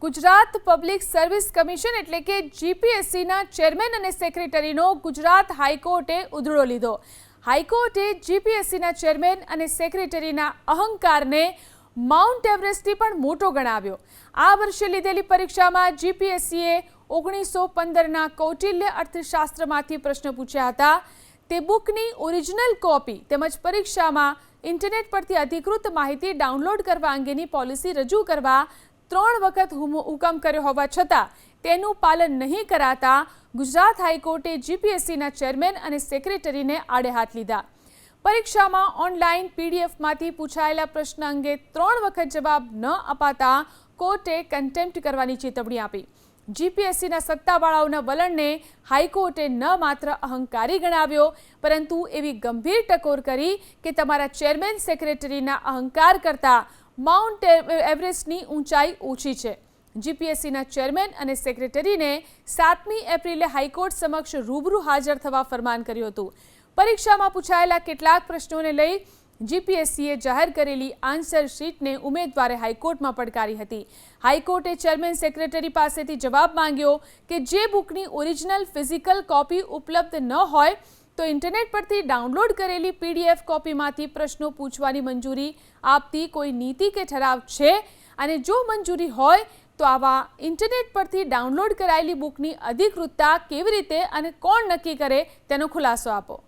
Gujarat public service commission એટલે કે જીપીએસસીના chairman અને સેક્રેટરીનો ગુજરાત હાઈકોર્ટે ઉધડો લીધો। હાઈકોર્ટે જીપીએસસીના ચેરમેન અને સેક્રેટરીના અહંકારને માઉન્ટ એવરેસ્ટથી પણ મોટો ગણાવ્યો। આ વર્ષે લીધેલી પરીક્ષામાં જીપીએસસીએ 1915ના કૌટિલ્ય અર્થશાસ્ત્રમાંથી પ્રશ્ન પૂછ્યા હતા। તે બુકની ઓરિજિનલ કોપી તેમજ પરીક્ષામાં ઇન્ટરનેટ પરથી અધિકૃત માહિતી ડાઉનલોડ કરવા અંગેની પોલિસી રજૂ કરવા 3 વખત હુકમ કર્યો હોવા છતાં તેનું પાલન નહીં કરાતા ગુજરાત હાઈકોર્ટે જીપીએસસીના ચેરમેન અને સેક્રેટરીને આડે હાથ લીધા। પરીક્ષામાં ઓનલાઈન પીડીએફમાંથી પૂછાયેલા પ્રશ્ન અંગે 3 વખત જવાબ ન અપાતા કોર્ટે કન્ટેમ્પ્ટ કરવાની ચેતવણી આપી। જીપીએસસીના સત્તાવાળાઓના વલણને હાઈકોર્ટે ન માત્ર અહંકારી ગણાવ્યો પરંતુ એવી ગંભીર ટકોર કરી કે તમારા ચેરમેન સેક્રેટરીના અહંકાર કરતા માઉન્ટ એવરેસ્ટની ઊંચાઈ ઓછી છે। જીપીએસસીના ચેરમેન અને સેક્રેટરીને 7મી એપ્રિલે હાઈકોર્ટ સમક્ષ રૂબરૂ હાજર થવા ફરમાન કર્યું હતું। પરીક્ષામાં પૂછાયેલા કેટલાક પ્રશ્નોને લઈ જીપીએસસીએ જાહેર કરેલી આન્સર શીટને ઉમેદવારે હાઈકોર્ટમાં પડકારી હતી। હાઈકોર્ટે ચેરમેન સેક્રેટરી પાસેથી જવાબ માંગ્યો કે જે બુકની ઓરિજિનલ ફિઝિકલ કોપી ઉપલબ્ધ ન હોય તો ઇન્ટરનેટ પરથી ડાઉનલોડ કરેલી પીડીએફ કોપીમાંથી પ્રશ્નો પૂછવાની મંજૂરી આપતી કોઈ નીતિ કે ઠરાવ છે અને જો મંજૂરી હોય તો આવા ઇન્ટરનેટ પરથી ડાઉનલોડ કરાયેલી બુકની અધિકૃતતા કેવી રીતે અને કોણ નક્કી કરે તેનો ખુલાસો આપો।